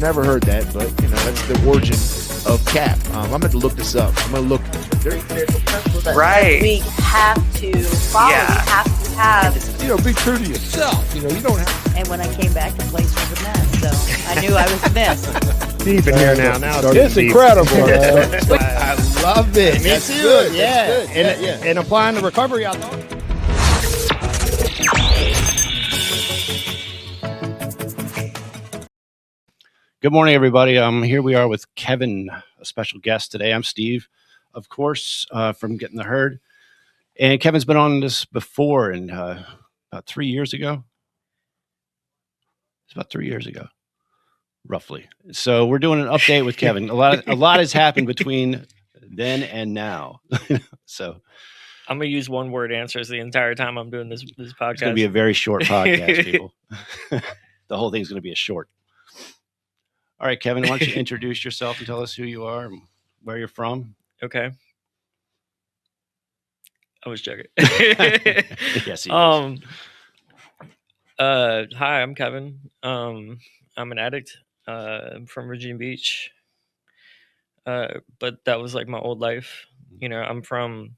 never heard that, but that's the origin of cap. I'm going to look this up. I'm going to look. There's a principle that Right. we have to follow. Yeah. We have to have. Be true to yourself. You don't have. And when I came back, the place was a mess. So I knew I was a mess. Deep in here now. It's incredible. Man. I love it. Me That's too. good. Yeah. That's good. And applying the recovery out there. Good morning, everybody. Here we are with Kevin, a special guest today. I'm Steve, of course, from Getting the Herd. And Kevin's been on this before, and about 3 years ago. It's about 3 years ago, roughly. So we're doing an update with Kevin. A lot has happened between then and now. So I'm gonna use one word answers the entire time I'm doing this podcast. it's going to be a very short podcast, people. The whole thing's going to be a short. All right, Kevin, why don't you introduce yourself and tell us who you are and where you're from? Okay. I was joking. Yes, he is. Hi, I'm Kevin. I'm an addict. I'm from Virginia Beach. But that was like my old life. I'm from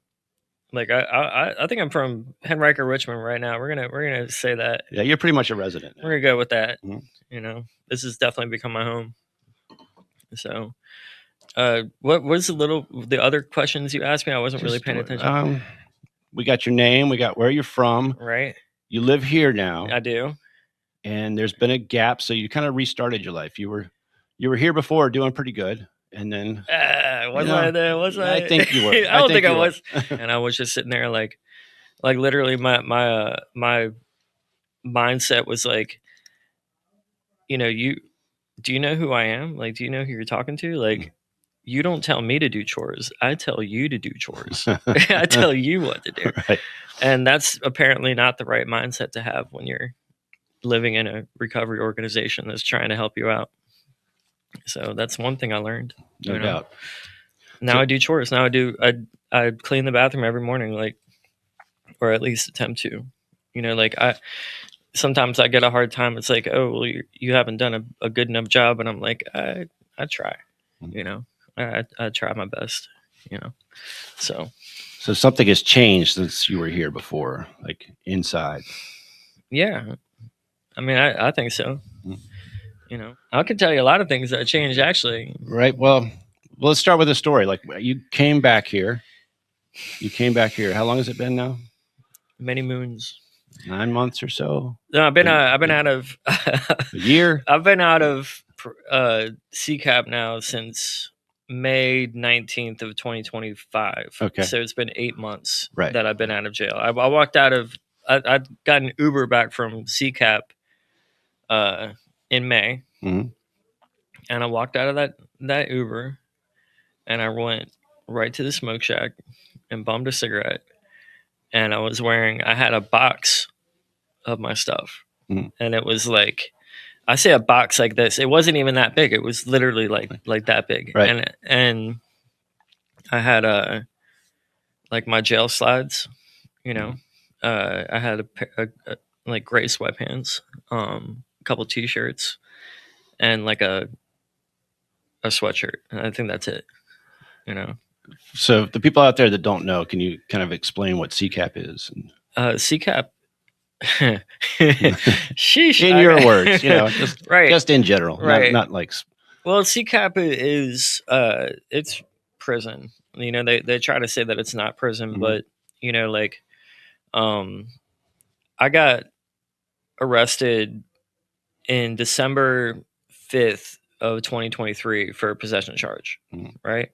I think I'm from Henrico, Richmond right now. We're gonna say that. Yeah, you're pretty much a resident now. We're gonna go with that. Mhm. This has definitely become my home. So, what was the other questions you asked me? I wasn't really paying attention. We got your name. We got where you're from. Right? You live here now, I do. and there's been a gap, so you kind of restarted your life. You were here before, doing pretty good, and then Was I there? Was I? I think you were. I don't think I you was. were. And I was just sitting there, like literally, my mindset was like, do you know who I am? Like, do you know who you're talking to? Like, you don't tell me to do chores. I tell you to do chores. I tell you what to do. Right. And that's apparently not the right mindset to have when you're living in a recovery organization that's trying to help you out. So that's one thing I learned. No doubt. Now I do chores. Now I clean the bathroom every morning, or at least attempt to. Sometimes I get a hard time. It's like, oh, well, you haven't done a good enough job, and I'm like, I try. I try my best. So something has changed since you were here before, like inside. Yeah, I mean, I think so. I could tell you a lot of things that changed actually. Right. Well, let's start with a story. Like, you came back here. How long has it been now? Many moons. 9 months or so. No, I've been out of a year. I've been out of CCAP now since May 19th of 2025. Okay. So it's been 8 months Right. that I've been out of jail. I walked out of. I got an Uber back from CCAP in May, Mm-hmm. and I walked out of that Uber, and I went right to the smoke shack and bummed a cigarette. And I had a box of my stuff. Mm. And it was like, I say a box like this. It wasn't even that big. It was literally like that big. Right. And I had like my jail slides, I had a like gray sweatpants, a couple t-shirts, and like a sweatshirt. And I think that's it, So the people out there that don't know, can you kind of explain what CCAP is? CCAP. Sheesh. In your words, just right. Just in general, right? Not like. Well, CCAP is it's prison. They try to say that it's not prison, but I got arrested in December 5th of 2023 for a possession charge, right?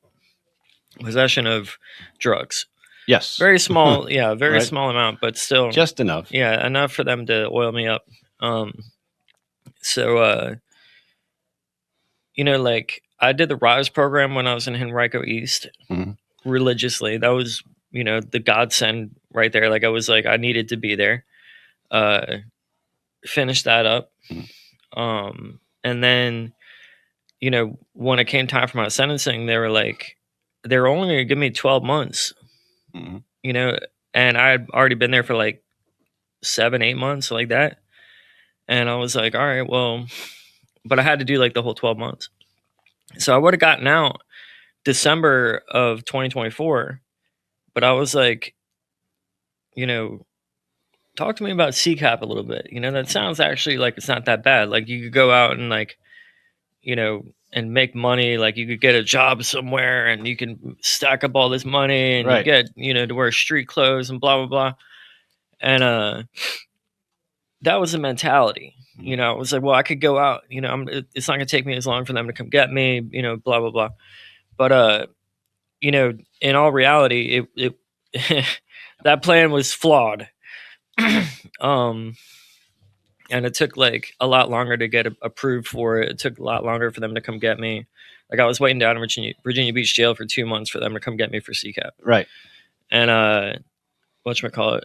Possession of drugs. Yes. Very small, yeah, very Right. small amount, but still Just enough. Yeah, enough for them to oil me up. So I did the RISE program when I was in Henrico East religiously. That was, the godsend right there. Like, I was like, I needed to be there. Finished that up. And then, when it came time for my sentencing, they were only going to give me 12 months, and I had already been there for like 7-8 months like that. And I was like, all right, well, but I had to do like the whole 12 months. So I would have gotten out December of 2024, but I was like, you know, talk to me about CCAP a little bit. You know, that sounds actually like it's not that bad. Like you could go out and like, you know, and make money. Like you could get a job somewhere and you can stack up all this money and you Right. get, you know, to wear street clothes and blah, blah, blah. And that was the mentality. You know, it was like, well, I could go out, you know, it's not going to take me as long for them to come get me, you know, blah, blah, blah. But, you know, in all reality, it that plan was flawed. And it took like a lot longer to get approved for it. It took a lot longer for them to come get me. Like I was waiting down in Virginia Beach jail for 2 months for them to come get me for CCAP. Right. And whatchamacallit?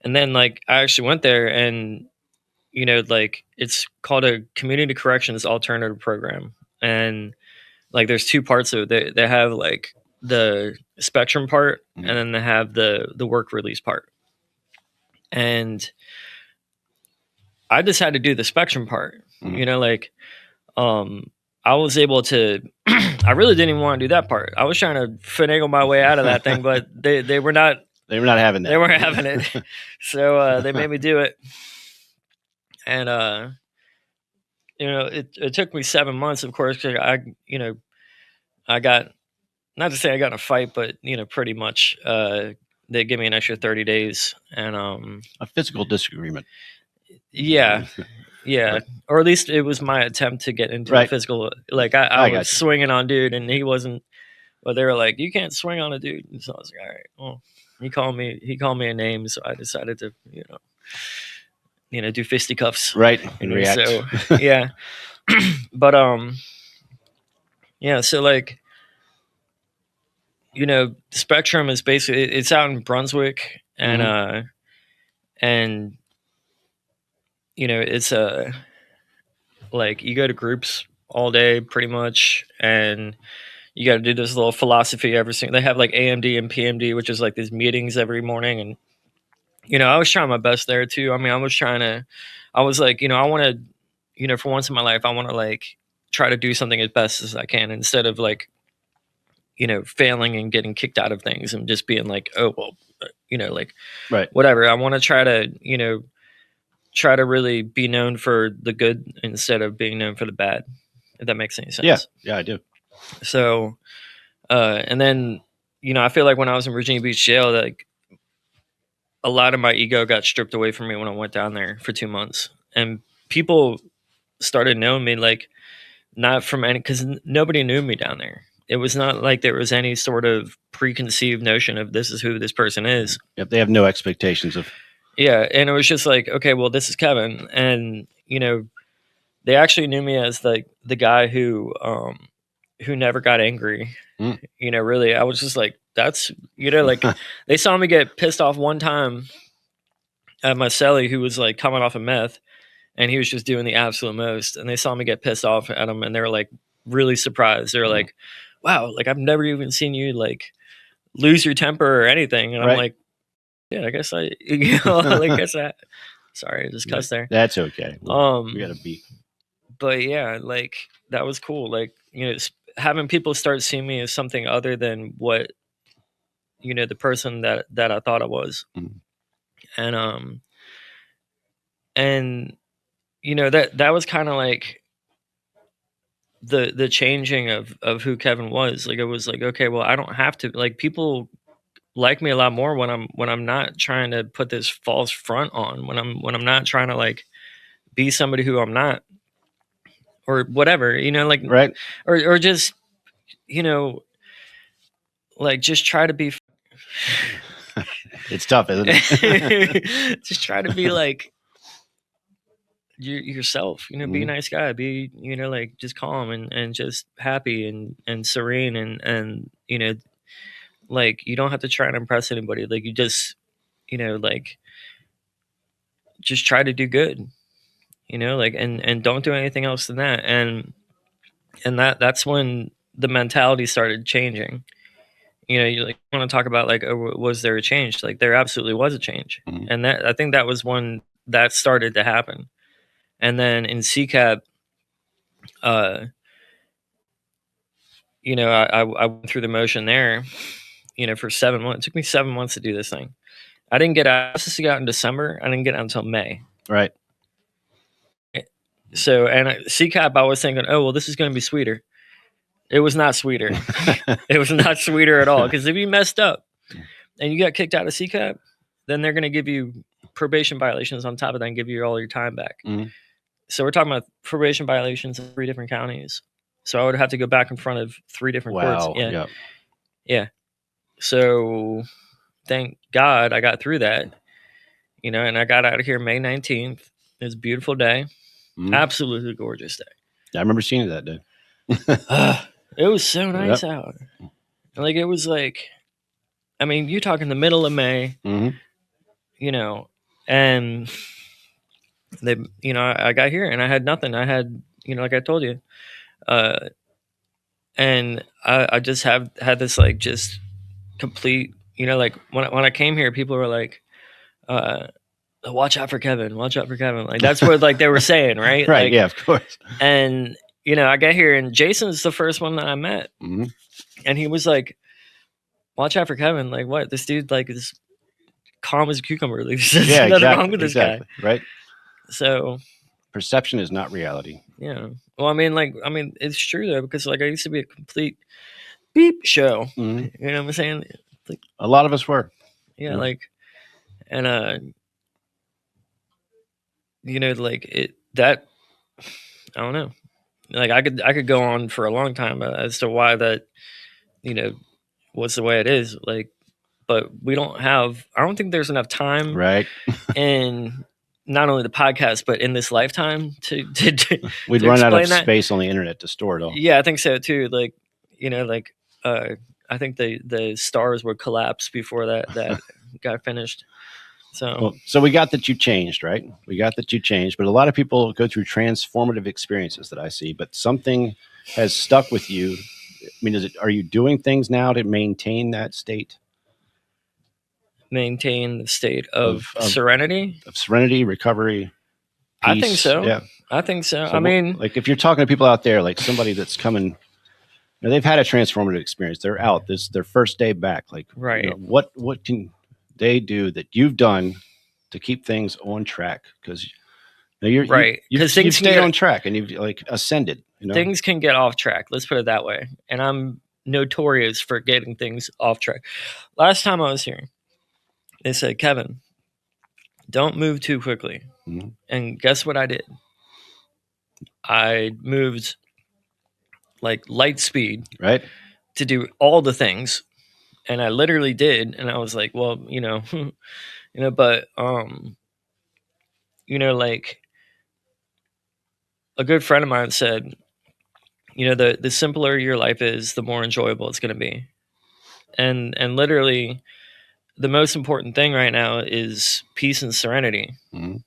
And then like I actually went there and, you know, like it's called a community corrections alternative program. And like there's two parts of it. They have like the spectrum part and then they have the work release part. And I just had to do the spectrum part. You know, like I was able to I really didn't even want to do that part. I was trying to finagle my way out of that thing, but they were not having that. They weren't having it. So they made me do it. And you know, it took me 7 months, of course, because I got, not to say I got in a fight, but you know, pretty much they give me an extra 30 days and a physical disagreement. Yeah. Or at least it was my attempt to get into a physical, like I was swinging on dude and he wasn't, but they were like, you can't swing on a dude. And so I was like, all right, well, he called me a name. So I decided to, you know, do fisticuffs. Right. And react. So, yeah. But, yeah. So like, you know, Spectrum is basically, it's out in Brunswick and, and, you know, it's like you go to groups all day pretty much, and you got to do this little philosophy every single. They have like AMD and PMD, which is like these meetings every morning, and you know I was trying my best there too. I mean, I was like, you know, I want to, you know, for once in my life, I want to like try to do something as best as I can instead of like, you know, failing and getting kicked out of things and just being like, oh well, you know, like whatever. I want to try to, you know, try to really be known for the good instead of being known for the bad, if that makes any sense. Yeah, I do. So, and then, you know, I feel like when I was in Virginia Beach jail, like a lot of my ego got stripped away from me when I went down there for 2 months, and people started knowing me, like not from any, because nobody knew me down there. It was not like there was any sort of preconceived notion of this is who this person is. Yep, they have no expectations of. Yeah, and it was just like, okay, well, this is Kevin, and you know, they actually knew me as like the guy who never got angry. You know, really, I was just like, that's, you know, like they saw me get pissed off one time at my cellie who was like coming off of meth, and he was just doing the absolute most, and they saw me get pissed off at him, and they were like really surprised. They were like, wow, like I've never even seen you like lose your temper or anything, and I'm like, yeah, I guess I, you know, like, I guess that. Sorry, I just cussed there. That's okay. We got a beat. But yeah, like that was cool. Like, you know, having people start seeing me as something other than what, you know, the person that I thought I was, and you know that was kind of like the changing of who Kevin was. Like it was like, okay, well, I don't have to, like, people like me a lot more when I'm not trying to put this false front on, when I'm not trying to like be somebody who I'm not, or whatever, you know, like or just, you know, like just try to be it's tough, isn't it? just try to be like yourself, you know, be a nice guy, be, you know, like just calm and just happy and serene and you know, like you don't have to try and impress anybody. Like you just, you know, like just try to do good, you know, like and don't do anything else than that. And that's when the mentality started changing. You know, you like want to talk about like, oh, was there a change? Like there absolutely was a change. And that, I think that was when that started to happen. And then in CCAP, you know, I went through the motion there, you know, for 7 months. It took me 7 months to do this thing. I didn't get out. I was supposed to get out in December. I didn't get out until May. Right. So, and CCAP, I was thinking, oh, well, this is going to be sweeter. It was not sweeter. It was not sweeter at all. Because if you messed up and you got kicked out of CCAP, then they're going to give you probation violations on top of that and give you all your time back. Mhm. So we're talking about probation violations in 3 different counties. So I would have to go back in front of 3 different Wow. courts. Yeah. Yep. Yeah. So thank God I got through that, you know, and I got out of here May 19th. It was a beautiful day. Mhm. Absolutely gorgeous day. I remember seeing you that day. It was so nice Yep. out. Like, it was like, I mean, you talk in the middle of May, Hmm. you know, and they, you know, I got here and I had nothing. I had, you know, like I told you, and I just had this like just complete, you know, like when I came here, people were like, watch out for Kevin, watch out for Kevin. Like that's what like they were saying, right? Right. Like, Yeah, of course. and you know, I got here and Jason's the first one that I met, Hmm. and he was like, watch out for Kevin. Like, what? This dude like is calm as a cucumber. Like, there's Yeah, nothing exactly. wrong with this guy. Right. So Perception is not reality. yeah. Well, I mean, it's true though, because like I used to be a complete beep show. Mhm. You know what I'm saying? Like, A lot of us were. yeah, Yeah. like, and you know, like it that I don't know. Like I could go on for a long time as to why that, you know, what's the way it is. Like, but we don't have. I don't think there's enough time Right. in not only the podcast but in this lifetime to We'd to run out of explain that. space on the internet to store it all. Yeah, I think so too. Like, you know, like I think the stars would collapse before that got finished. So Well, so we got that you changed, right? We got that you changed, but a lot of people go through transformative experiences that I see, but something has stuck with you. I mean, are you doing things now to maintain that state maintain the state of Of- serenity. of serenity, recovery, I think peace? so. Yeah. I think so. So I mean, like if you're talking to people out there, like somebody that's coming, you know, they've had a transformative experience. They're out. This is their first day back. Like, right. you know, what can they do that you've done to keep things on track? Because you're Right. You've 'Cause things can stayed get- on track and you've like ascended. You know? Things can get off track. Let's put it that way. And I'm notorious for getting things off track. Last time I was here, they said, Kevin, don't move too quickly. Mhm. And guess what I did? I moved like light speed Right. to do all the things. And I literally did. And I was like, well, you know, but you know, like a good friend of mine said, you know, the simpler your life is, the more enjoyable it's going to be. And literally the most important thing right now is peace and serenity. Mhm.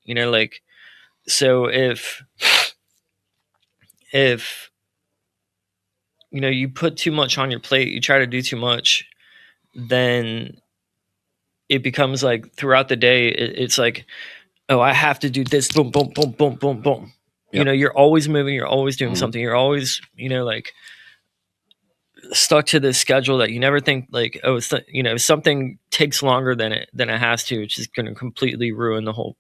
You know, like, so if you know, you put too much on your plate, you try to do too much, then it becomes like throughout the day, it's like, oh, I have to do this, boom, boom, boom, boom, boom, boom. You Yep. know, you're always moving, you're always doing Mhm. something, you're always, you know, like stuck to this schedule that you never think like, oh, it's you know, something takes longer than it has to, which is going to completely ruin the whole,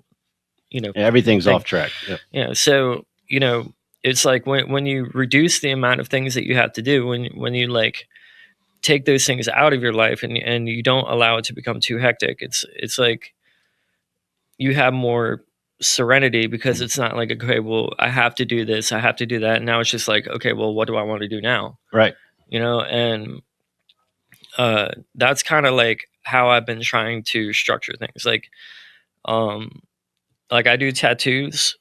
you know, Yeah, everything's thing. off track. Yep. Yeah. So, you know, it's like when you reduce the amount of things that you have to do, when you like take those things out of your life and you don't allow it to become too hectic, it's like you have more serenity because it's not like, okay, well, I have to do this, I have to do that. And now it's just like, okay, well, what do I want to do now? Right. You know, and that's kind of like how I've been trying to structure things. Like I do tattoos,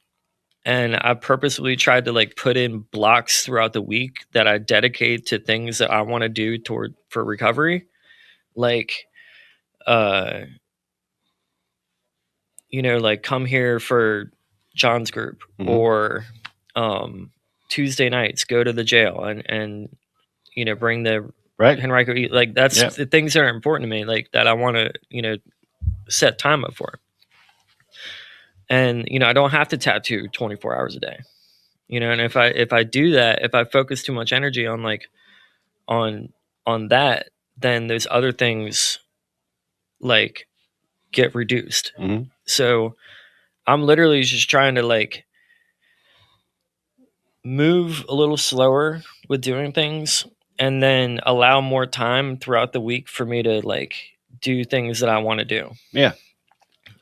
and I purposefully tried to like put in blocks throughout the week that I dedicate to things that I want to do for recovery. Like, you know, like come here for John's group, Mhm. or Tuesday nights go to the jail and you know, bring the Right. Henrico, like that's Yeah. the things that are important to me, like that I want to, you know, set time up for. And I don't have to tattoo 24 hours a day. And if I do that, if I focus too much energy on like on that, then those other things like get reduced. Mm-hmm. So I'm literally just trying to like move a little slower with doing things, and then allow more time throughout the week for me to like do things that I want to do. Yeah.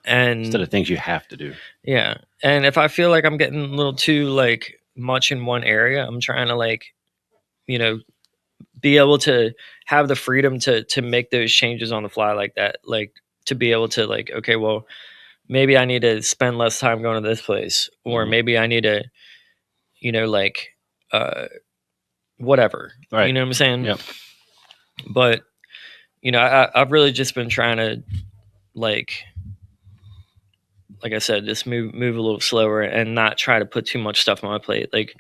And Instead of things you have to do. yeah. And if I feel like I'm getting a little too like much in one area, I'm trying to like, be able to have the freedom to make those changes on the fly like that. Like to be able to like, okay, well, maybe I need to spend less time going to this place, or Mhm. maybe I need to, like, whatever. Right. You know what I'm saying? Yep. But, I've really just been trying to like I said, just move a little slower and not try to put too much stuff on my plate. Like,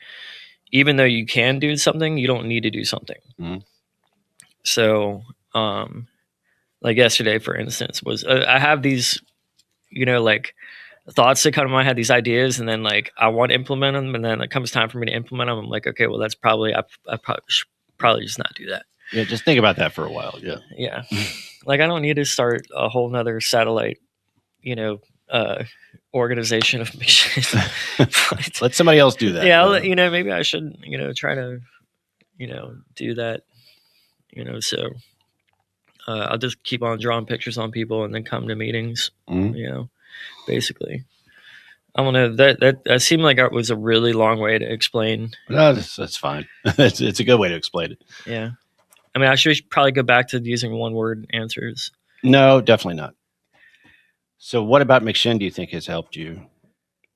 even though you can do something, you don't need to do something. Mhm. So, like yesterday, for instance, was I have these, like thoughts that come to my head, these ideas, and then like I want to implement them, and then it comes time for me to implement them. I'm like, okay, well, that's probably I probably should probably just not do that. Yeah. Just think about that for a while. Yeah. Yeah, like I don't need to start a whole nother satellite, uh, organization of McShin. But, Let somebody else do that. yeah, maybe I should, try to, do that. So I'll just keep on drawing pictures on people and then come to meetings. Mhm. Basically. I don't know, that seemed like it was a really long way to explain. No, that's fine. It's a good way to explain it. Yeah. I mean, I should probably go back to using one word answers. No, definitely not. So what about McShin do you think has helped you?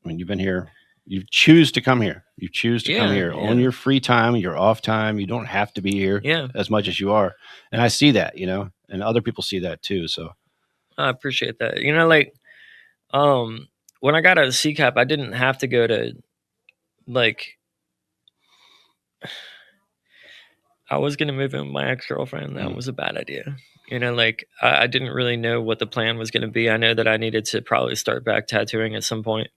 I mean, you've been here. You choose to come here. You choose to come Yeah, here yeah. on your free time, your off time. You don't have to be here Yeah. as much as you are. And I see that, and other people see that too. So I appreciate that. Like, when I got out of CCAP, I didn't have to go to, like, I was going to move in with my ex-girlfriend. That was a bad idea. Like, I didn't really know what the plan was going to be. I know that I needed to probably start back tattooing at some point.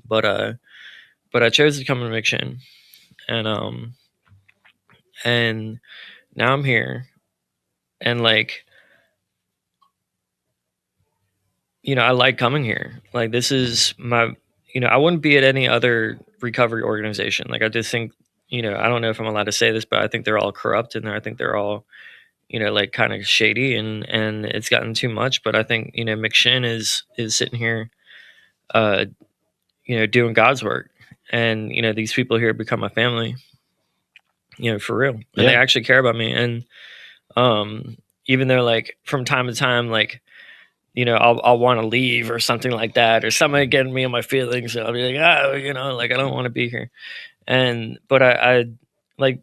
But I chose to come to McShin. And now I'm here. And, like, I like coming here. Like, this is my, I wouldn't be at any other recovery organization. Like, I just think, I don't know if I'm allowed to say this, but I think they're all corrupt in there. I think they're all, like kind of shady, and it's gotten too much. But I think, McShin is sitting here, doing God's work. And, these people here become my family, for real. And they actually care about me. And even though, like, from time to time, like, I'll want to leave or something like that, or somebody getting me on my feelings, and I'll be like, like, I don't want to be here. But I like,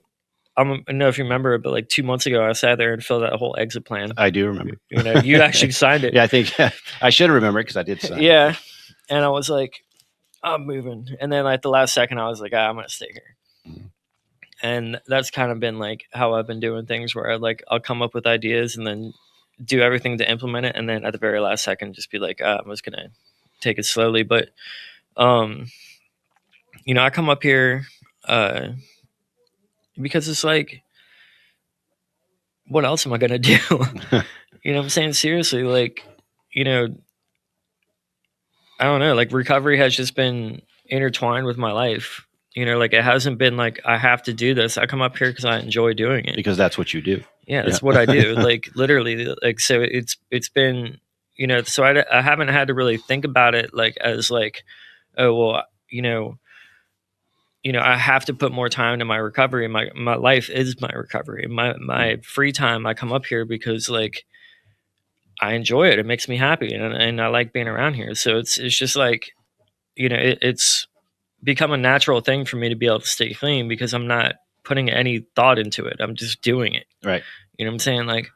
I don't know if you remember, but like 2 months ago, I sat there and filled out a whole exit plan. I do remember. You actually signed it. Yeah, I think I should remember it because I did sign. Yeah, and I was like, I'm moving, and then like the last second, I was like, I'm gonna stay here. Mhm. And that's kind of been like how I've been doing things, where I'll come up with ideas and then do everything to implement it, and then at the very last second, just be like, I'm just gonna take it slowly. But I come up here because it's like, what else am I gonna do? You know what I'm saying? Seriously, like, I don't know, like, recovery has just been intertwined with my life. Like, it hasn't been like I have to do this. I come up here because I enjoy doing it. Because that's what you do. Yeah, that's what I do. Like, literally, like, so it's been, so I haven't had to really think about it like as like, oh well, I have to put more time into my recovery. My life is my recovery. My free time, I come up here because, like, I enjoy it. It makes me happy, and I like being around here. So it's just like, it's become a natural thing for me to be able to stay clean because I'm not putting any thought into it. I'm just doing it. Right. You know what I'm saying? Like,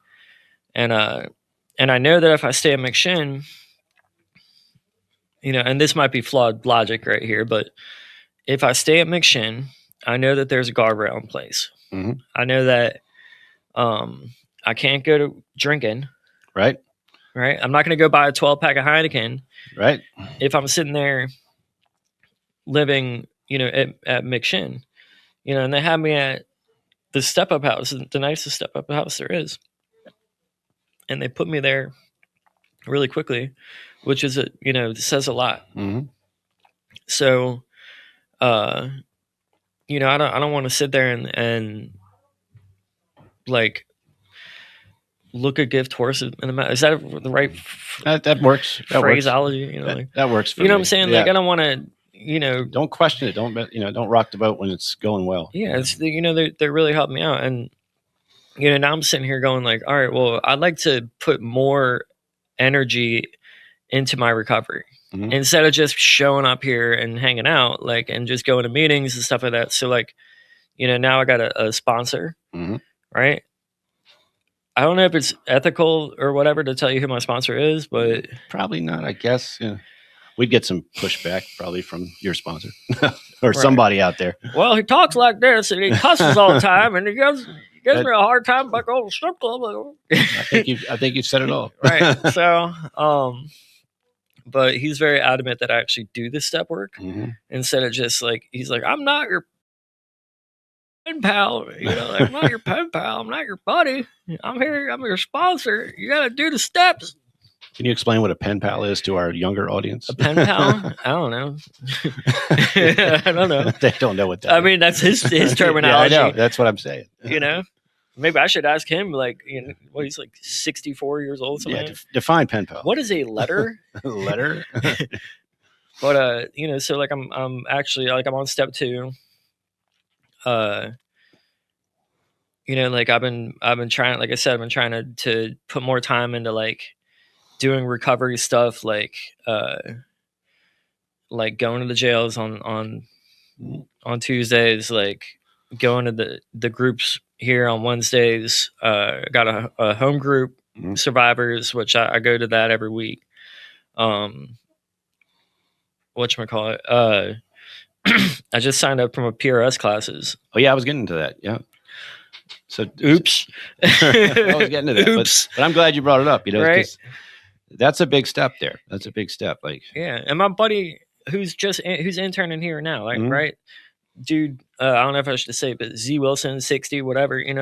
and I know that if I stay at McShin, and this might be flawed logic right here, but if I stay at McShin, I know that there's a guardrail in place. Mhm. I know that I can't go to drinking. Right. right? I'm not going to go buy a 12-pack of Heineken Right. if I'm sitting there living, at McShin, and they have me at the step-up house, the nicest step-up house there is, and they put me there really quickly, which is says a lot. Mm-hmm. So, I don't want to sit there and like look a gift horse in the mouth. Is that the right That works. That works. phraseology? That works for you know me. what I'm saying? Yeah. Like, I don't want to, Don't question it. Don't rock the boat when it's going well. yeah, it's they're really helping me out, and now I'm sitting here going like, all right, well, I'd like to put more energy into my recovery Mhm. instead of just showing up here and hanging out, like, and just going to meetings and stuff like that. So, like, now I got a sponsor, Mhm. right? I don't know if it's ethical or whatever to tell you who my sponsor is, but Probably not, I guess. Yeah. We'd get some pushback probably from your sponsor or Right. somebody out there. well, he talks like this and he cusses all the time and he gives me a hard time about going to strip club. I think you've said it all. Right. So, but he's very adamant that I actually do this step work Mhm. instead of just like, he's like, I'm not your pen pal, like, I'm not your pen pal, I'm not your buddy. I'm here, I'm your sponsor. You got to do the steps. Can you explain what a pen pal is to our younger audience? A pen pal? I don't know. I don't know. They don't know what that I is. mean, that's his terminology. Yeah, I know. That's what I'm saying. Maybe I should ask him, like, what, he's like 64 years old. Yeah, Something. define pen pal. What is a letter? Letter? But so like I'm actually like I'm on step 2. Like I've been trying, like I said, I've been trying to put more time into like doing recovery stuff, like going to the jails on Tuesdays, like going to the groups here on Wednesdays. Got a home group, Mhm. survivors, which I go to that every week. Whatchamacallit? I just signed up for my PRS classes. Oh yeah, I was getting to that. Yeah. So Oops. I was getting to that. Oops. But I'm glad you brought it up. Right. 'Cause that's a big step there. That's a big step. Like, Yeah, and my buddy who's interning here now, like, Mhm. right, dude. I don't know if I should say, but Z Wilson, 60, whatever. He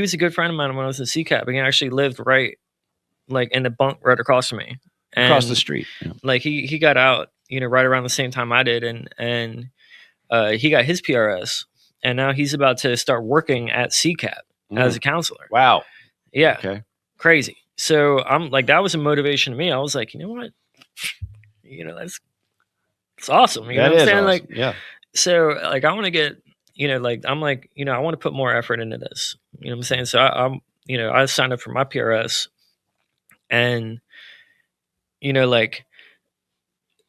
was a good friend of mine when I was in CCAP. He actually lived right, like, in the bunk right across from me, across the And, street. Yeah. like, he got out, right around the same time I did, and he got his PRS, and now he's about to start working at CCAP as a counselor. Wow. Yeah, Okay. crazy. So I'm like, that was a motivation to me. I was like, you know what, that's it's awesome. You know That what I'm is saying? awesome. Like, Yeah. so like I want to get, like I'm like, I want to put more effort into this. You know what I'm saying? So I'm, I signed up for my PRS, and like,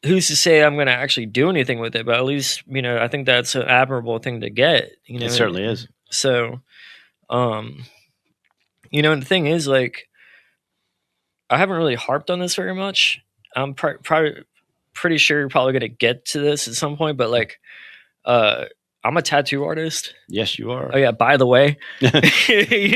who's to say I'm going to actually do anything with it? But at least, I think that's an admirable thing to get. It certainly is. So, and the thing is, like, I haven't really harped on this very much. I'm probably pretty sure you're probably going to get to this at some point, but like, I'm a tattoo artist. Yes, you are. Oh yeah, by the way, you know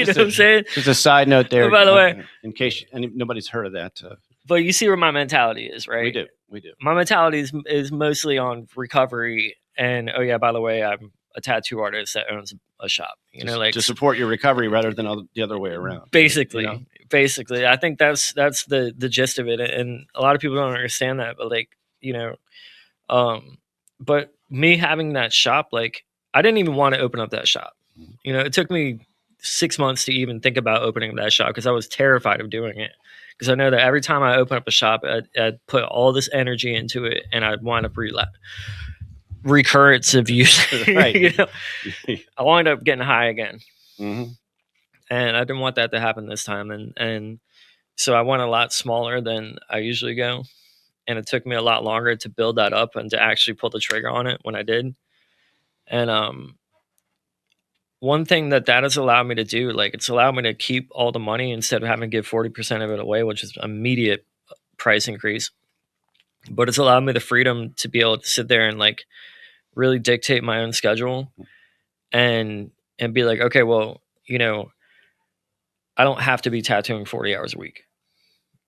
what I'm saying? Just a side note there. By the way, in case nobody's heard of that, But you see where my mentality is, right? we do. My mentality is mostly on recovery, and oh yeah, by the way, I'm a tattoo artist that owns a shop. Like, to support your recovery rather than the other way around. Basically, You know? basically, I think that's the gist of it, and a lot of people don't understand that. But like, but me having that shop, like, I didn't even want to open up that shop. It took me 6 months to even think about opening that shop because I was terrified of doing it. Because I know that every time I open up a shop, I'd put all this energy into it, and I'd wind up recurrence of use. Right. I wind up getting high again. Mhm. And I didn't want that to happen this time. And so I went a lot smaller than I usually go. And it took me a lot longer to build that up and to actually pull the trigger on it when I did. And one thing that has allowed me to do, like, it's allowed me to keep all the money instead of having to give 40% of it away, which is immediate price increase. But it's allowed me the freedom to be able to sit there and like really dictate my own schedule and be like, okay, well, I don't have to be tattooing 40 hours a week.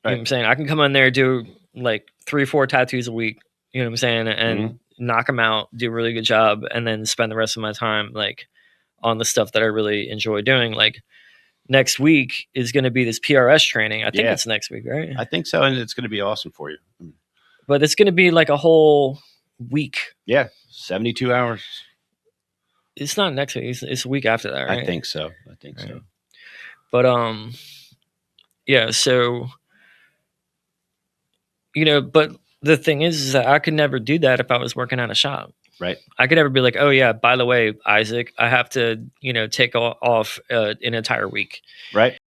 You know Right. what I'm saying? I can come in there, do like 3-4 tattoos a week, you know what I'm saying, and knock them out, do a really good job, and then spend the rest of my time like on the stuff that I really enjoy doing. Like next week is going to be this PRS training. I think Yeah. it's next week, right? I think so, and it's going to be awesome for you. But it's going to be like a whole week. Yeah, 72 hours. It's not next week. It's a week after that, right? I think so. Right. But yeah. So but the thing is that I could never do that if I was working at a shop. Right. I could never be like, oh yeah, by the way, Isaac, I have to take off an entire week. Right.